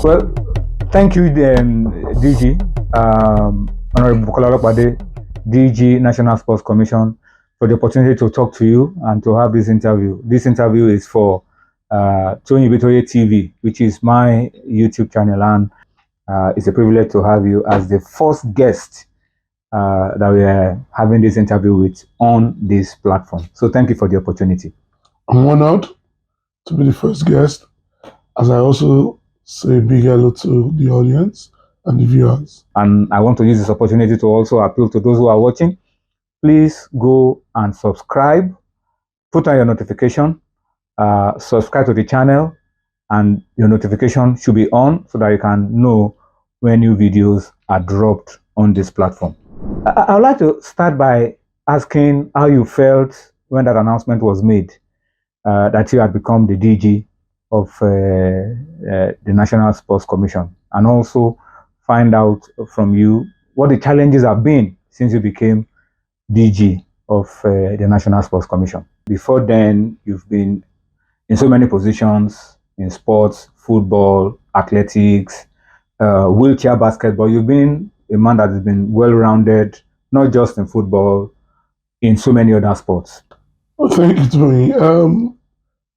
Well, thank you, DG, Honorable Bukola Olopade, DG, National Sports Commission, for the opportunity to talk to you and to have this interview. This interview is for Tony Bitoye TV, which is my YouTube channel, and it's a privilege to have you as the first guest that we are having this interview with on this platform. So thank you for the opportunity. I'm honored to be the first guest, as I also say a big hello to the audience and the viewers. And I want to use this opportunity to also appeal to those who are watching. Please go and subscribe, put on your notification, subscribe to the channel, and your notification should be on so that you can know when new videos are dropped on this platform. I would like to start by asking how you felt when that announcement was made that you had become the DG of the National Sports Commission, and also find out from you what the challenges have been since you became DG of the National Sports Commission. Before then, you've been in so many positions in sports, football, athletics, wheelchair basketball. You've been a man that has been well-rounded, not just in football, in so many other sports. Well, thank you, Tony.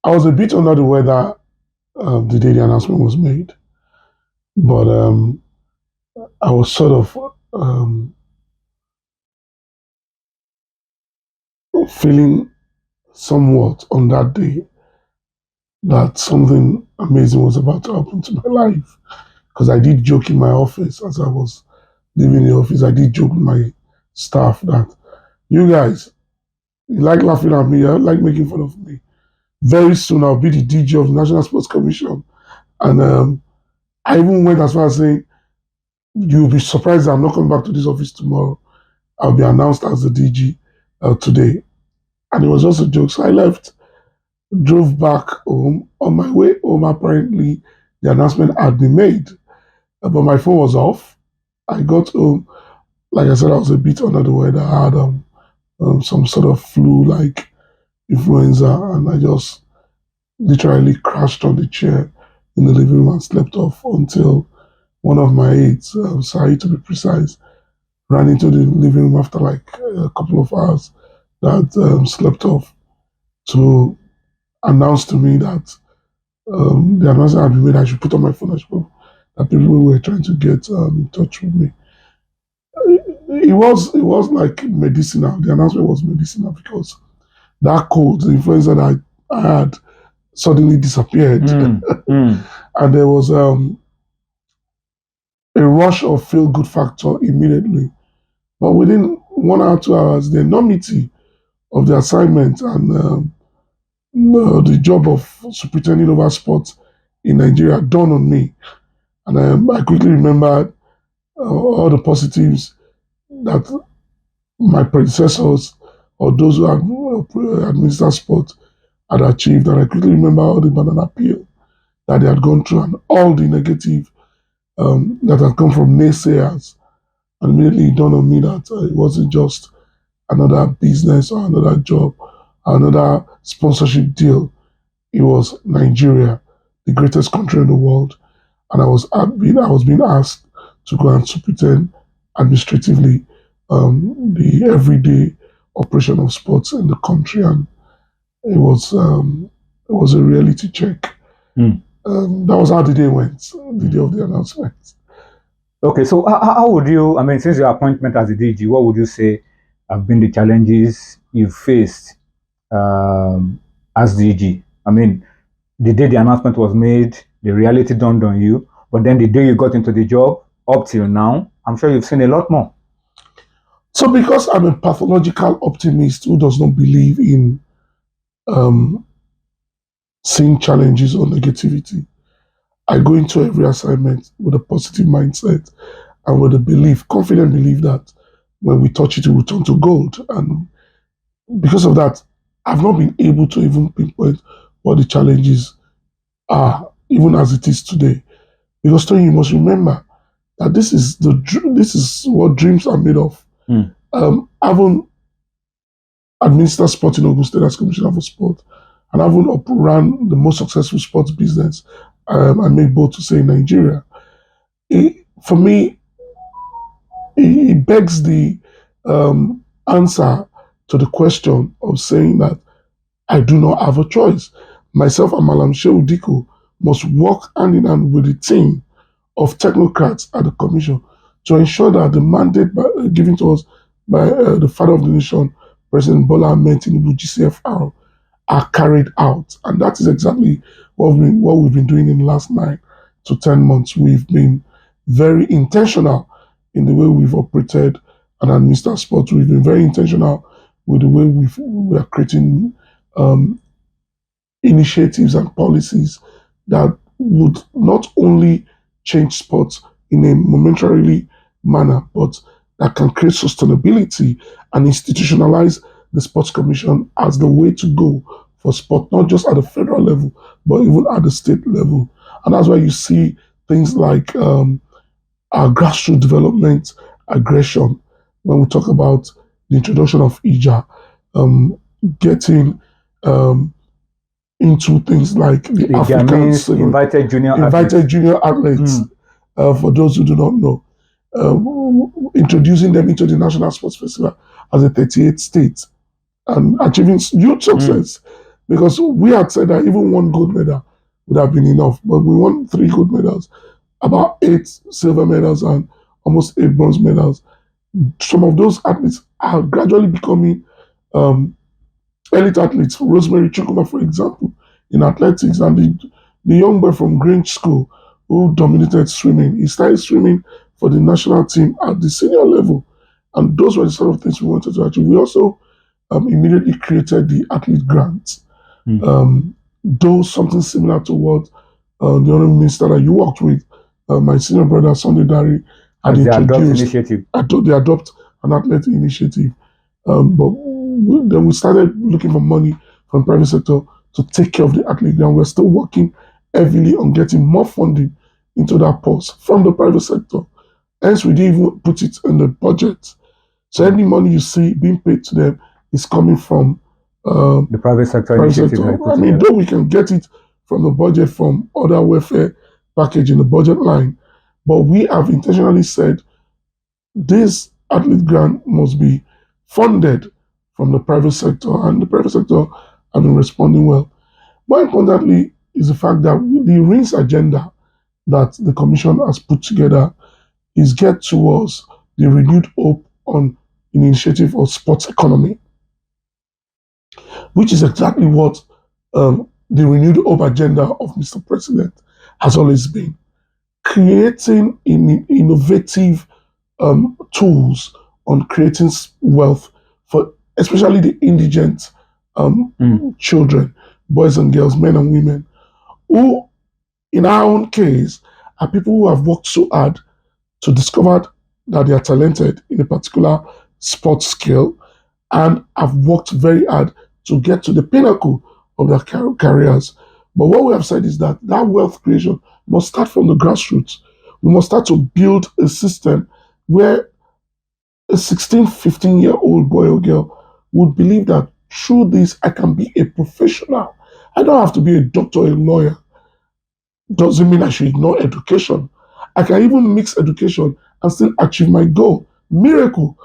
I was a bit under the weather the day the announcement was made, but I was sort of feeling somewhat on that day that something amazing was about to happen to my life. Because I did joke in my office as I was leaving the office. I did joke with my staff that you guys, you like laughing at me, you like making fun of me. Very soon I'll be the DG of the National Sports Commission. And I even went as far as saying, you'll be surprised that I'm not coming back to this office tomorrow. I'll be announced as the DG today. And it was just a joke. So I left, drove back home. On my way home, apparently, the announcement had been made. But my phone was off. I got home. Like I said, I was a bit under the weather. I had some sort of flu-like influenza, and I just literally crashed on the chair in the living room and slept off until one of my aides, Sai to be precise, ran into the living room after like a couple of hours that slept off to announce to me that the announcement had been made. I should put on my phone. That people were trying to get in touch with me. It was like medicinal. The announcement was medicinal because that cold, the influenza that I had, suddenly disappeared, and there was a rush of feel good factor immediately. But within 1 hour, 2 hours, the enormity of the assignment and the job of superintending over sports in Nigeria dawned on me, and I quickly remembered all the positives that my predecessors or those who had administered sport had achieved. And I quickly remember all the banana peel that they had gone through and all the negative that had come from naysayers. And immediately it dawned on me that it wasn't just another business or another job, or another sponsorship deal. It was Nigeria, the greatest country in the world. And I was being asked to go and superintend administratively the everyday operation of sports in the country, and it was a reality check. That was how the day went, the day of the announcement. Okay, so how would you, I mean, since your appointment as the DG, what would you say have been the challenges you faced as DG? I mean, the day the announcement was made, the reality dawned on you, but then the day you got into the job, up till now, I'm sure you've seen a lot more. So because I'm a pathological optimist who does not believe in seeing challenges or negativity, I go into every assignment with a positive mindset and with a confident belief that when we touch it, it will turn to gold. And because of that, I've not been able to even pinpoint what the challenges are, even as it is today. Because Tony, you must remember that this is what dreams are made of. Having administered sport in Ogun State as Commissioner for Sport, and having ran the most successful sports business I make bold to say in Nigeria. For me, it begs the answer to the question of saying that I do not have a choice. Myself and Malam Shehu Diko must work hand in hand with the team of technocrats at the commission to ensure that the mandate given to us by the father of the nation, President Bola Ahmed Tinubu, GCFR, are carried out. And that is exactly what we've been doing in the last 9 to 10 months. We've been very intentional in the way we've operated and administered sports. We've been very intentional with the way we are creating um, initiatives and policies that would not only change sports in a momentarily manner, but that can create sustainability and institutionalize the Sports Commission as the way to go for sport, not just at the federal level, but even at the state level. And that's why you see things like our grassroots development aggression when we talk about the introduction of IJA, getting into things like the African invited junior athletes. For those who do not know, introducing them into the National Sports Festival as a 38th state and achieving huge success. Because we had said that even one gold medal would have been enough, but we won 3 gold medals, about 8 silver medals, and almost 8 bronze medals. Some of those athletes are gradually becoming elite athletes. Rosemary Chukuma, for example, in athletics, and the young boy from Grange School who dominated swimming. He started swimming for the national team at the senior level. And those were the sort of things we wanted to achieve. We also immediately created the athlete grants. Though something similar to what the honorable minister that you worked with, my senior brother Sunday Dari, had introduced. The Adopt an Athlete initiative. But then we started looking for money from private sector to take care of the athlete. And we're still working heavily on getting more funding into that purse from the private sector. Hence, we didn't even put it in the budget. So any money you see being paid to them is coming from the private sector initiative. I mean, though we can get it from the budget from other welfare package in the budget line, but we have intentionally said this athlete grant must be funded from the private sector, and the private sector have been responding well. More importantly is the fact that the RINS agenda that the Commission has put together is geared towards the renewed hope on an initiative of sports economy, which is exactly what the renewed hope agenda of Mr. President has always been. Creating innovative tools on creating wealth for especially the indigent children, boys and girls, men and women, who, in our own case, are people who have worked so hard to discover that they are talented in a particular sports skill and have worked very hard to get to the pinnacle of their careers. But what we have said is that wealth creation must start from the grassroots. We must start to build a system where a 16, 15-year-old boy or girl would believe that through this, I can be a professional. I don't have to be a doctor or a lawyer. Doesn't mean I should ignore education. I can even mix education and still achieve my goal. Miracle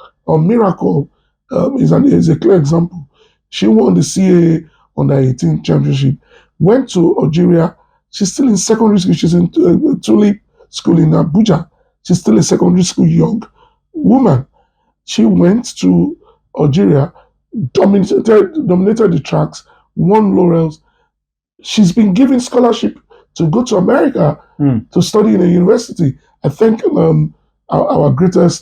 is a clear example. She won the CAA under 18 championship, went to Algeria. She's still in secondary school. She's in Tulip School in Abuja. She's still a secondary school young woman. She went to Algeria, dominated the tracks, won laurels. She's been given scholarship to go to America to study in a university. I think our greatest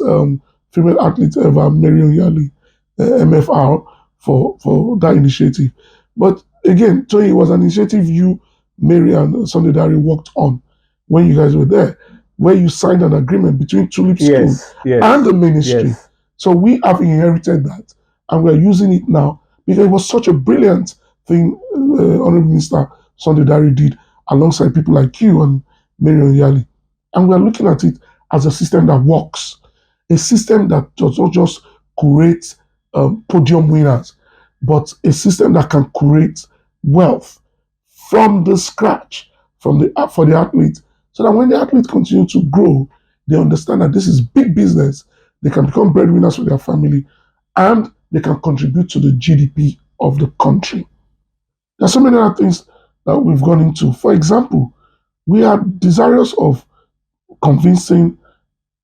female athlete ever, Marion Yali, MFR, for that initiative. But again, Tony, it was an initiative you, Mary, and Sunday Dari worked on when you guys were there, where you signed an agreement between Tulip School and the ministry. So we have inherited that, and we're using it now because it was such a brilliant thing Honorable Minister Sunday Dari did alongside people like you and Marion Yali. And we're looking at it as a system that works, a system that does not just create podium winners, but a system that can create wealth from the scratch for the athlete, so that when the athlete continue to grow, they understand that this is big business. They can become breadwinners for their family, and they can contribute to the GDP of the country. There are so many other things that we've gone into. For example, we are desirous of convincing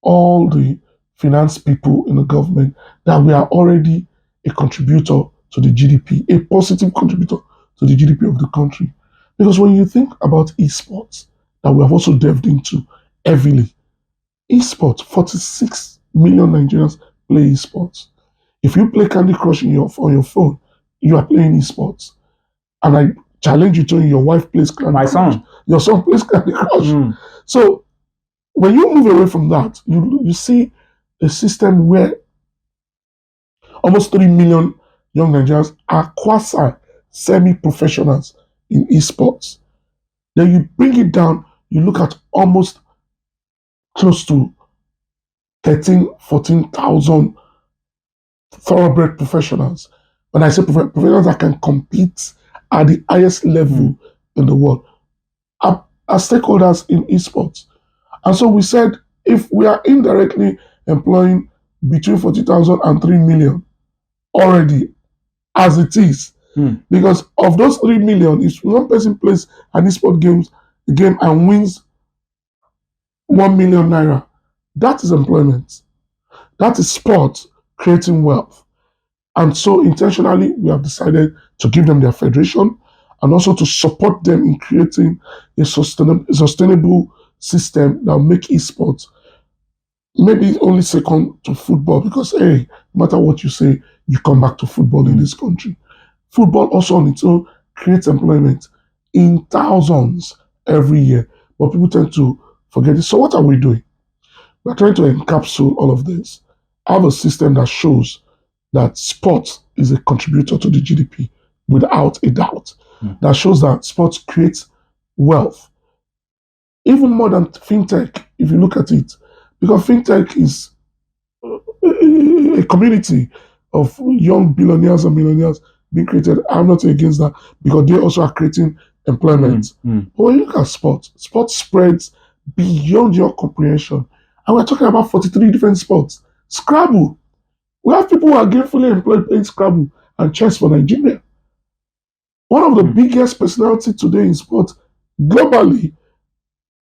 all the finance people in the government that we are already a contributor to the GDP, a positive contributor to the GDP of the country. Because when you think about esports, that we have also delved into heavily, esports, 46 million Nigerians play esports. If you play Candy Crush on your phone, you are playing esports. And I challenge you to your wife plays Candy My Crush. son. Your son plays Candy Crush. So when you move away from that, you see a system where almost 3 million young Nigerians are quasi semi-professionals in esports. Then you bring it down, you look at almost close to 13, 14,000 thoroughbred professionals. When I say professionals that can compete at the highest level in the world, are stakeholders in esports. And so we said, if we are indirectly employing between 40,000 and 3 million already, as it is, because of those 3 million, if one person plays an esport game and wins 1 million naira, that is employment. That is sport creating wealth. And so intentionally, we have decided to give them their federation and also to support them in creating a sustainable system that will make esports maybe only second to football, because hey, no matter what you say, you come back to football in this country. Football also on its own creates employment in thousands every year, but people tend to forget it. So what are we doing? We're trying to encapsulate all of this, have a system that shows that sports is a contributor to the GDP without a doubt. That shows that sports creates wealth, even more than fintech, if you look at it, because fintech is a community of young billionaires and millionaires being created. I'm not against that because they also are creating employment. But when you look at sports, sports spreads beyond your comprehension. And we're talking about 43 different sports. Scrabble. We have people who are gainfully employed playing Scrabble and chess for Nigeria. One of the biggest personalities today in sports globally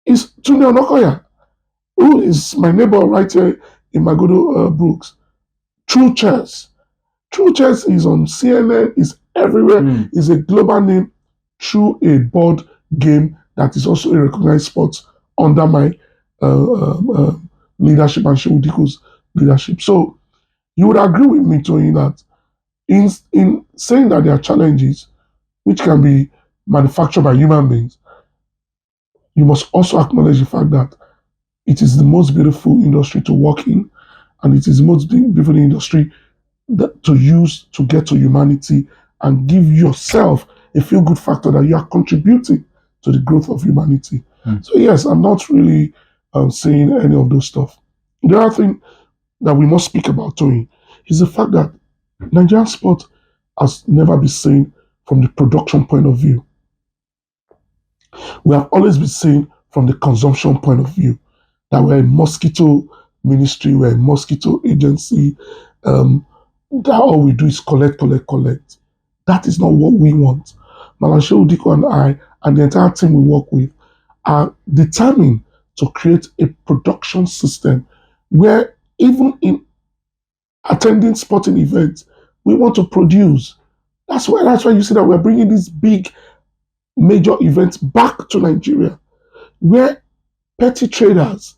is Tunde Onokoya, who is my neighbor right here in Magodo Brooks. True Chess. True Chess is on CNN, is everywhere, is a global name through a board game that is also a recognized sport under my leadership and Shehu Diko's leadership. So you would agree with me, Tony, that in saying that there are challenges which can be manufactured by human beings, you must also acknowledge the fact that it is the most beautiful industry to work in, and it is the most beautiful industry to use to get to humanity and give yourself a feel-good factor that you are contributing to the growth of humanity. So yes, I'm not really saying any of those stuff. The other thing that we must speak about, Tony, is the fact that Nigerian sport has never been seen from the production point of view. We have always been seen from the consumption point of view, that we're a mosquito ministry, we're a mosquito agency, that all we do is collect, collect, collect. That is not what we want. Malashe Udiko and I and the entire team we work with are determined to create a production system where even in attending sporting events, we want to produce. That's why you see that we're bringing these big major events back to Nigeria, where petty traders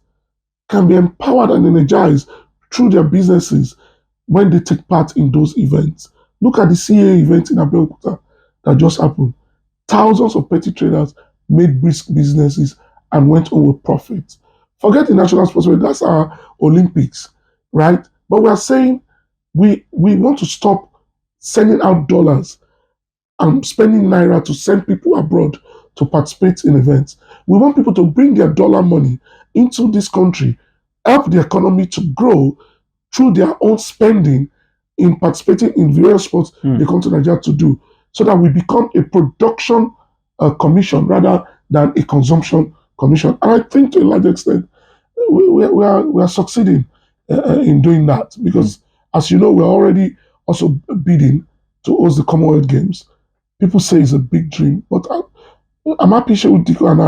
can be empowered and energized through their businesses when they take part in those events. Look at the CA event in Abeokuta that just happened. Thousands of petty traders made brisk businesses and went on with profit. Forget the national sports, that's our Olympics, right? But we are saying we want to stop sending out dollars and spending naira to send people abroad to participate in events. We want people to bring their dollar money into this country, help the economy to grow through their own spending in participating in various sports they come to Nigeria to do, so that we become a production commission rather than a consumption commission. And I think to a large extent, we are succeeding in doing that because, as you know, we're already also bidding to host the Commonwealth Games. People say it's a big dream, but I'm happy Shehu Diko and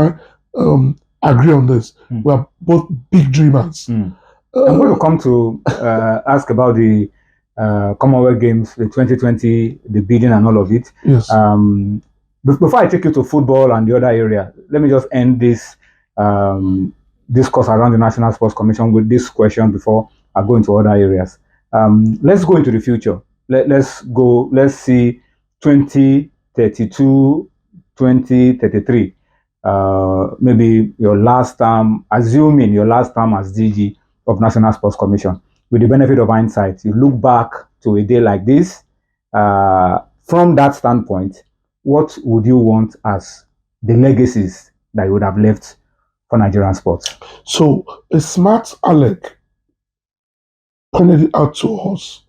I agree on this. We are both big dreamers. I'm going to come to ask about the Commonwealth Games, the 2020, the bidding and all of it. Yes. Before I take you to football and the other area, let me just end this discourse around the National Sports Commission with this question before I go into other areas. Let's go into the future. Let's see 2032, 2033. Maybe your last term, assuming your last term as DG of National Sports Commission. With the benefit of hindsight, you look back to a day like this. From that standpoint, what would you want as the legacies that you would have left for Nigerian sports? So a smart Alec pointed it out to us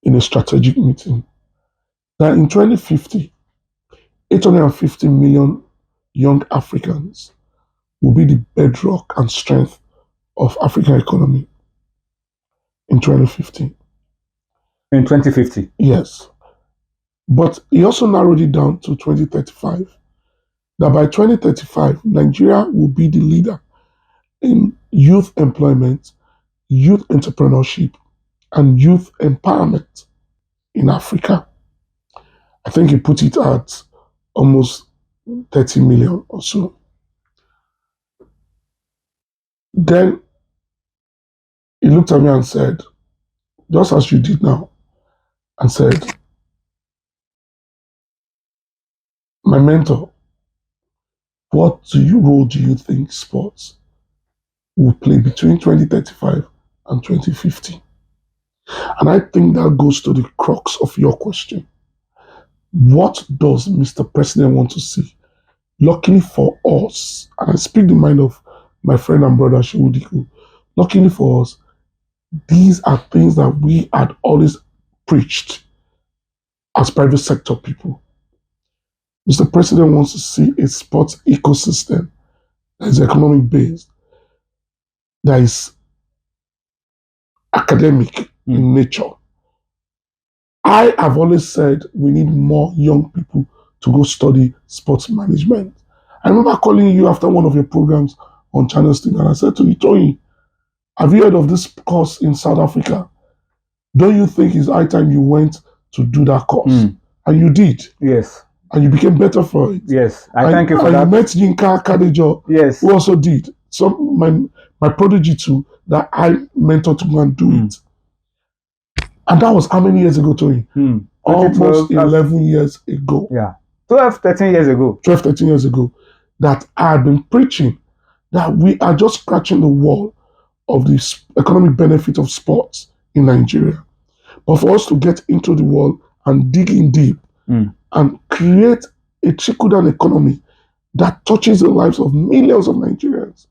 in a strategic meeting that in 2050, 850 million young Africans will be the bedrock and strength of African economy in 2050. In 2050? Yes. But he also narrowed it down to 2035. That by 2035, Nigeria will be the leader in youth employment, youth entrepreneurship, and youth empowerment in Africa. I think he put it at almost 30 million or so. Then he looked at me and said, just as you did now, and said, my mentor, what role do you think sports will play between 2035 and 2050? And I think that goes to the crux of your question. What does Mr. President want to see? Luckily for us, and I speak the mind of my friend and brother Shehu Diko, luckily for us, these are things that we had always preached as private sector people. Mr. President wants to see a sports ecosystem that is economic based, that is academic in nature. I have always said we need more young people to go study sports management. I remember calling you after one of your programs on Channel Stick and I said to you, Tony, have you heard of this course in South Africa? Don't you think it's high time you went to do that course? And you did. Yes. And you became better for it. Yes. I thank you for and that. You met Yinka Kadejo, yes, who also did. My prodigy too, that I mentored to go and do it. And that was how many years ago, Tony? Almost 11 years ago. Yeah. 12, 13 years ago. 12, 13 years ago. That I had been preaching that we are just scratching the wall of the economic benefit of sports in Nigeria. But for us to get into the wall and dig in deep and create a trickle-down economy that touches the lives of millions of Nigerians,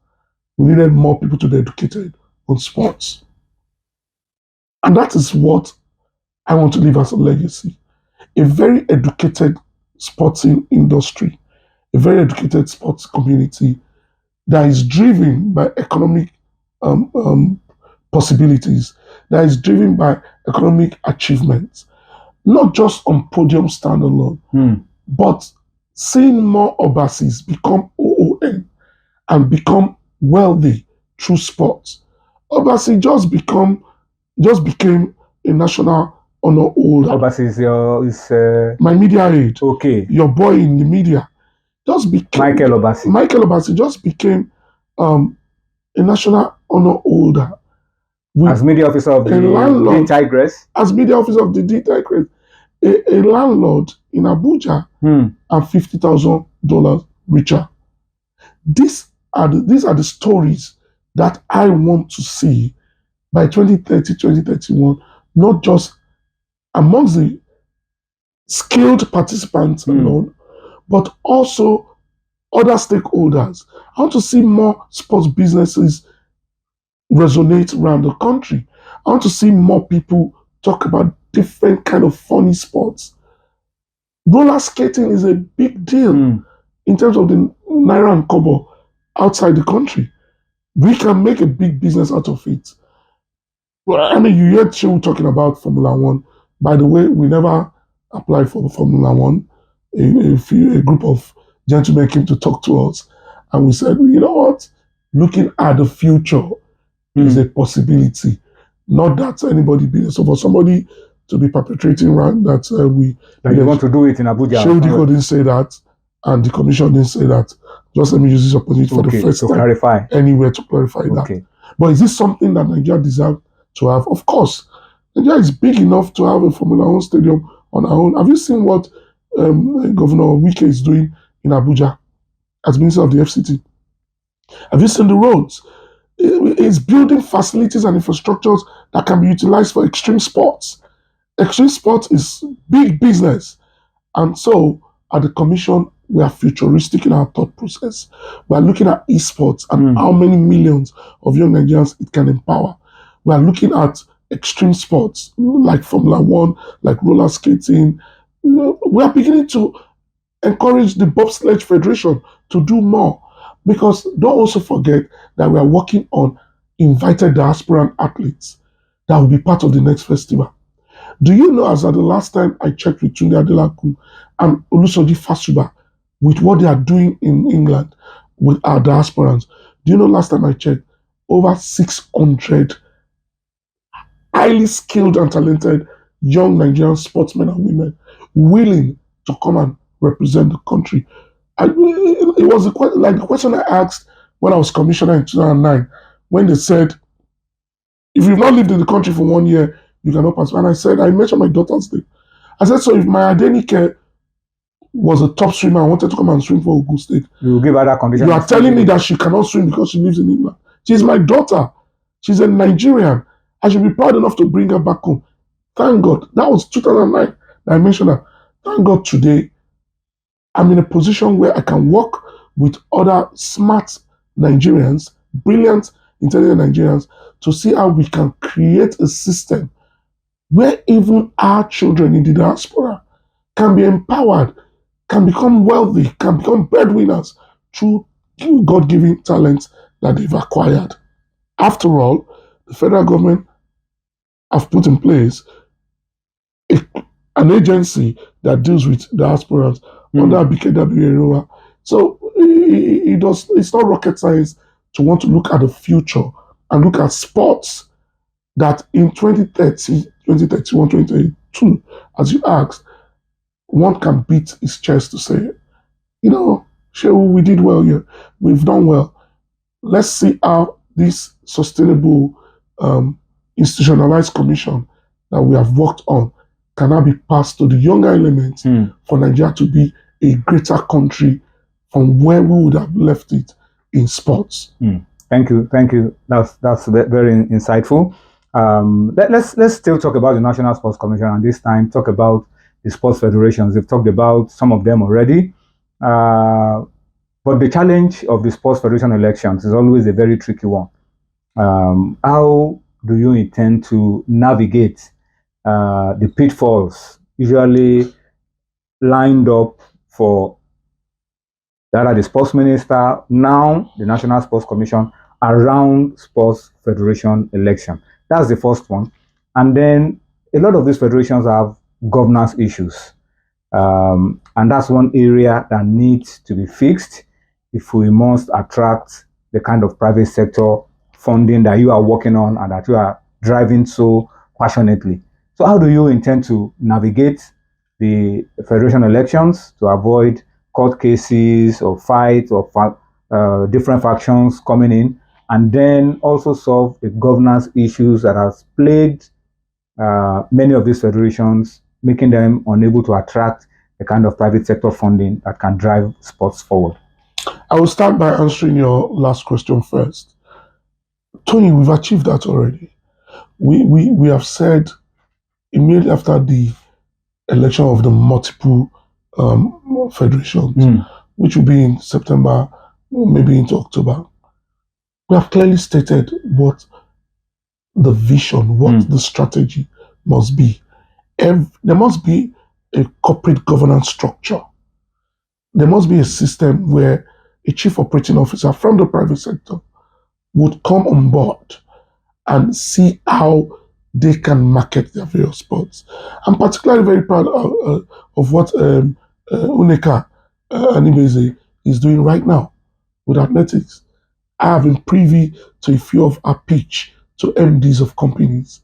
we needed more people to be educated on sports. And that is what I want to leave as a legacy. A very educated sporting industry, a very educated sports community that is driven by economic possibilities, that is driven by economic achievements, not just on podium standalone, but seeing more Obasis become OON and become wealthy through sports. Obasi just became a national honor holder. Obasi is my media aide. Okay. Your boy in the media just became Michael Obasi. Michael Obasi just became a national honor holder. As media officer of the Tigress. As media officer of the Tigress. A landlord in Abuja and $50,000 richer. These are the stories that I want to see by 2030, 2031, not just amongst the skilled participants alone, but also other stakeholders. I want to see more sports businesses resonate around the country. I want to see more people talk about different kind of funny sports. Roller skating is a big deal in terms of the naira and kobo outside the country. We can make a big business out of it. Well, I mean, you heard Shehu talking about Formula One. By the way, we never applied for Formula One. A group of gentlemen came to talk to us, and we said, you know what? Looking at the future is a possibility. Not that anybody be so for somebody to be perpetrating around that you want to do it in Abuja. Shehu Diko didn't say that, and the commission didn't say that. Just let me use this opportunity for the first time clarify. Anywhere to clarify that. But is this something that Nigeria deserves to have? Of course. Nigeria is big enough to have a Formula One stadium on our own. Have you seen what Governor Wike is doing in Abuja as Minister of the FCT? Have you seen the roads? It's building facilities and infrastructures that can be utilized for extreme sports. Extreme sports is big business. And so, at the commission, we are futuristic in our thought process. We are looking at esports and how many millions of young Nigerians it can empower. We are looking at extreme sports like Formula One, like roller skating. We are beginning to encourage the Bobsledge Federation to do more. Because don't also forget that we are working on invited diasporan athletes that will be part of the next festival. Do you know, as at the last time I checked with Tunde Adelaku and Olusoji Fasuba, with what they are doing in England with our diasporans, do you know last time I checked, over 600 highly skilled and talented young Nigerian sportsmen and women willing to come and represent the country. It was like the question I asked when I was commissioner in 2009, when they said, if you've not lived in the country for 1 year, you cannot pass. And I said, I mentioned my daughter's name. I said, so if my Adenike was a top swimmer and wanted to come and swim for Ogun State, you will give her that condition. You are telling me that she cannot swim because she lives in England. She's my daughter. She's a Nigerian. I should be proud enough to bring her back home. Thank God. That was 2009 that I mentioned that. Thank God today, I'm in a position where I can work with other smart Nigerians, brilliant, intelligent Nigerians, to see how we can create a system where even our children in the diaspora can be empowered, can become wealthy, can become breadwinners through God-given talents that they've acquired. After all, the federal government have put in place an agency that deals with diasporans under BKW. So it's not rocket science to want to look at the future and look at sports that in 2030, 2031, 2032, as you asked, one can beat his chest to say, you know, Shehu, we did well here. We've done well. Let's see how this sustainable institutionalized commission that we have worked on can now be passed to the younger elements for Nigeria to be a greater country from where we would have left it in sports. Thank you. That's very insightful. Let's still talk about the National Sports Commission, and this time talk about the sports federations. We've talked about some of them already. But the challenge of the sports federation elections is always a very tricky one. How do you intend to navigate the pitfalls usually lined up for the sports minister, now the National Sports Commission, around sports federation election? That's the first one. And then a lot of these federations have governance issues. And that's one area that needs to be fixed if we must attract the kind of private sector funding that you are working on and that you are driving so passionately. So how do you intend to navigate the federation elections to avoid court cases or fights or different factions coming in, and then also solve the governance issues that have plagued many of these federations, making them unable to attract the kind of private sector funding that can drive sports forward? I will start by answering your last question first. Tony, we've achieved that already. We have said immediately after the election of the multiple federations, which will be in September, maybe into October, we have clearly stated what the vision, what the strategy must be. There must be a corporate governance structure. There must be a system where a chief operating officer from the private sector would come on board and see how they can market their various sports. I'm particularly very proud of what Uneka Animeze is doing right now with athletics. I have been privy to a few of our pitch to MDs of companies.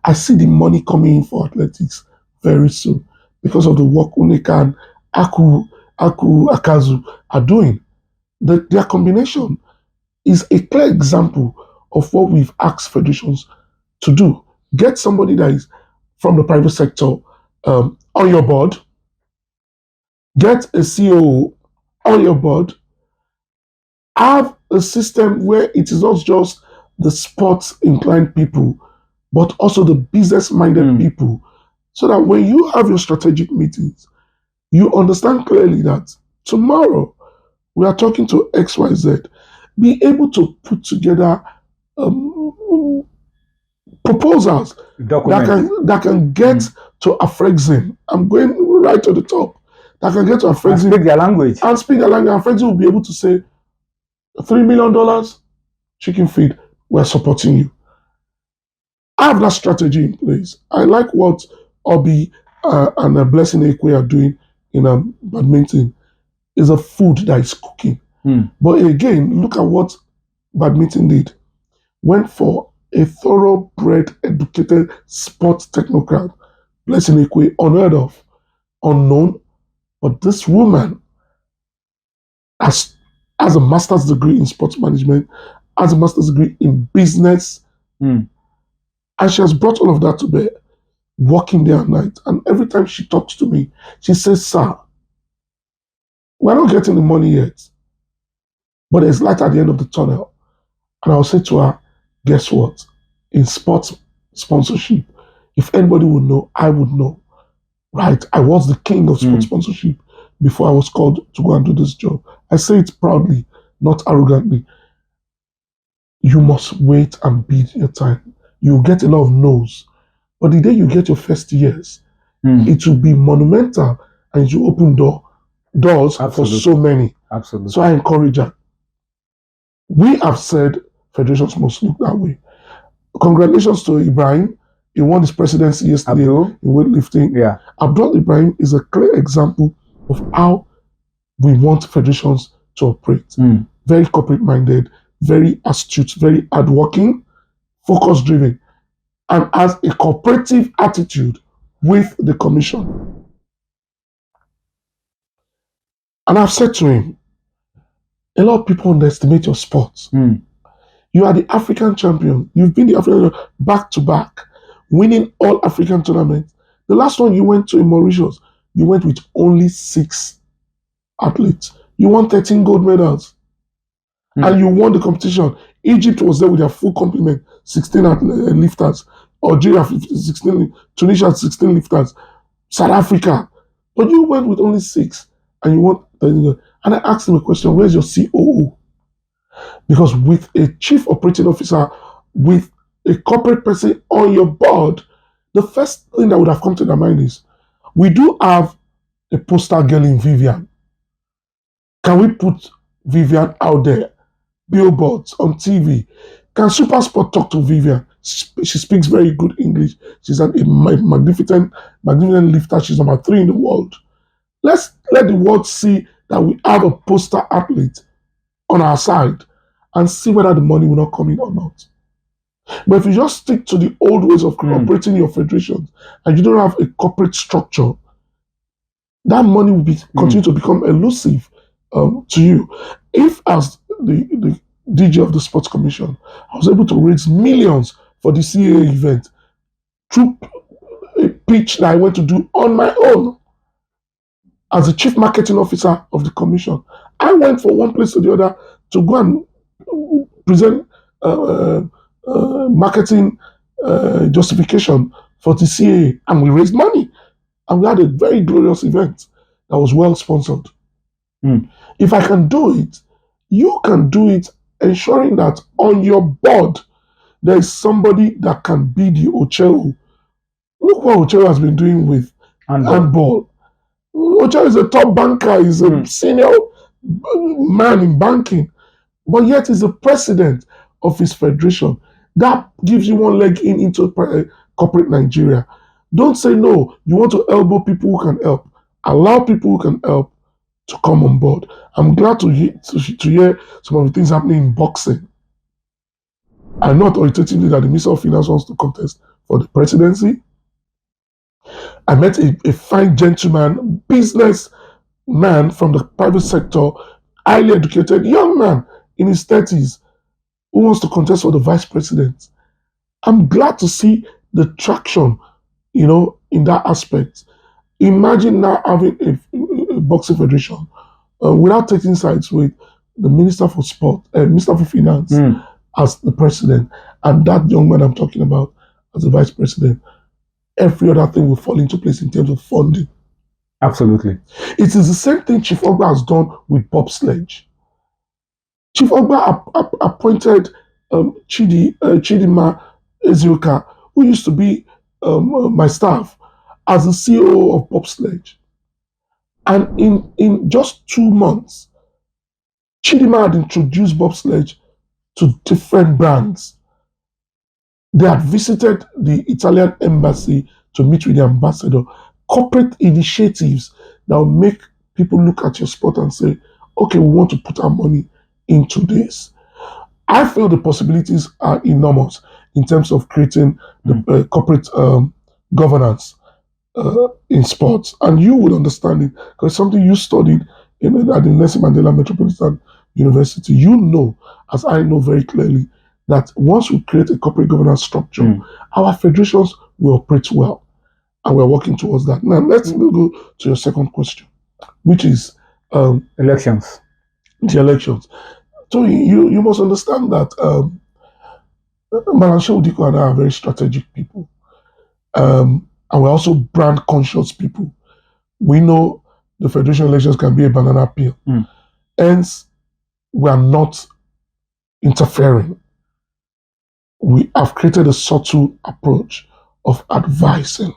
I see the money coming in for athletics very soon because of the work Uneka and Aku Akazu are doing. Their combination is a clear example of what we've asked federations to do. Get somebody that is from the private sector on your board, get a CEO on your board, have a system where it is not just the sports inclined people, but also the business minded people, so that when you have your strategic meetings, you understand clearly that tomorrow we are talking to XYZ. Be able to put together um, proposals that can get to Afrexim. I'm going right to the top. That can get to Afrexim and speak their language. And speak their language. Afrexim will be able to say, $3 million chicken feed, we're supporting you. I have that strategy in place. I like what Obi and Blessing Ekwe are doing in badminton. Is a food that is cooking. But again, look at what badminton did. Went for a thoroughbred, educated sports technocrat, Blessing Ekwe, unheard of, unknown. But this woman has a master's degree in sports management, has a master's degree in business, and she has brought all of that to bear, working day and night. And every time she talks to me, she says, "Sir, we're not getting the money yet, but there's light at the end of the tunnel." And I'll say to her, guess what? In sports sponsorship, if anybody would know, I would know. Right? I was the king of sports sponsorship before I was called to go and do this job. I say it proudly, not arrogantly. You must wait and bid your time. You'll get a lot of no's. But the day you get your first yes, it will be monumental and you open doors for so many. Absolutely. So I encourage her. We have said federations must look that way. Congratulations to Ibrahim. He won his presidency yesterday in weightlifting. Yeah. Abdul Ibrahim is a clear example of how we want federations to operate. Very corporate minded, very astute, very hardworking, focus driven, and has a cooperative attitude with the commission. And I've said to him, a lot of people underestimate your sport. You are the African champion. You've been the African back to back, winning all African tournaments. The last one you went to in Mauritius, you went with only 6 athletes. You won 13 gold medals. And you won the competition. Egypt was there with their full complement, 16 lifters. Algeria, 16, Tunisia, 16 lifters. South Africa. But you went with only 6 and you won. And I asked him a question, where's your COO? Because with a chief operating officer, with a corporate person on your board, the first thing that would have come to their mind is, we do have a poster girl in Vivian. Can we put Vivian out there? Billboards on TV. Can SuperSport talk to Vivian? She speaks very good English. She's a magnificent lifter. She's number 3 in the world. Let's let the world see that we have a poster athlete on our side and see whether the money will not come in or not. But if you just stick to the old ways of operating your federations and you don't have a corporate structure, that money will continue to become elusive to you. If, as the DG of the Sports Commission, I was able to raise millions for the CAA event through a pitch that I went to do on my own as the chief marketing officer of the commission. I went from one place to the other to go and present marketing justification for the CAA, and we raised money. And we had a very glorious event that was well sponsored. If I can do it, you can do it, ensuring that on your board there is somebody that can be the Ocheo. Look what Ocheo has been doing with handball. Ocheo is a top banker, he's a senior man in banking, but yet is the president of his federation. That gives you one leg in into corporate Nigeria. Don't say no. You want to elbow people who can help. Allow people who can help to come on board. I'm glad to hear some of the things happening in boxing. I know authoritatively that the Minister of Finance wants to contest for the presidency. I met a fine gentleman, business man from the private sector, highly educated young man in his 30s who wants to contest for the vice president. I'm glad to see the traction, in that aspect. Imagine now having a boxing federation without taking sides with the Minister for Sport, Minister for Finance as the president, and that young man I'm talking about as the vice president. Every other thing will fall into place in terms of funding. Absolutely. It is the same thing Chief Ogba has done with bobsledge. Chief Ogba appointed Chidima Ezioka, who used to be my staff, as the CEO of bobsledge. And in just 2 months, Chidima had introduced bobsledge to different brands. They had visited the Italian embassy to meet with the ambassador. Corporate initiatives that will make people look at your sport and say, okay, we want to put our money into this. I feel the possibilities are enormous in terms of creating the corporate governance in sports. And you would understand it because something you studied at the Nelson Mandela Metropolitan University. You know, as I know very clearly, that once we create a corporate governance structure, our federations will operate well. And we're working towards that. Now, let's go to your second question, which is elections. The elections. So you must understand that Malanshe Udiko and I are very strategic people. And we're also brand conscious people. We know the federation elections can be a banana peel. Hence, we are not interfering. We have created a subtle approach of advising.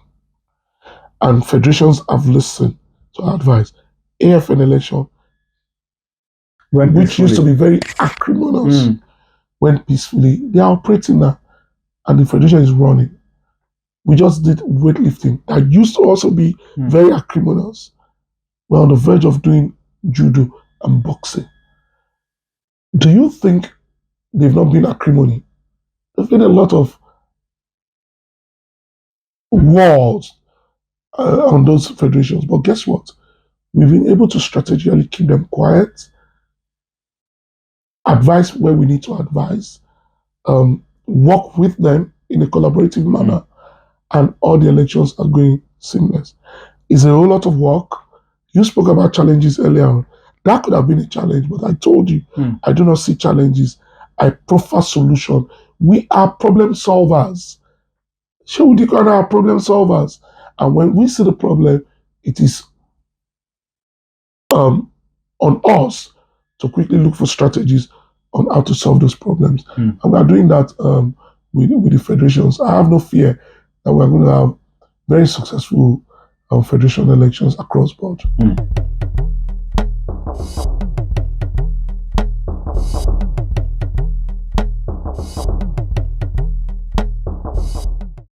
And federations have listened to our advice. AFN election, which used to be very acrimonious, went peacefully. They are operating now, and the federation is running. We just did weightlifting that used to also be very acrimonious. We're on the verge of doing judo and boxing. Do you think they've not been acrimony? There's been a lot of wars on those federations, but guess what? We've been able to strategically keep them quiet, advise where we need to advise, work with them in a collaborative manner, and all the elections are going seamless. It's a whole lot of work. You spoke about challenges earlier on. That could have been a challenge, but I told you, I do not see challenges. I prefer solution. We are problem solvers. Shehu Diko and I are problem solvers. And when we see the problem, it is on us to quickly look for strategies on how to solve those problems. And we are doing that with the federations. I have no fear that we're going to have very successful federation elections across board.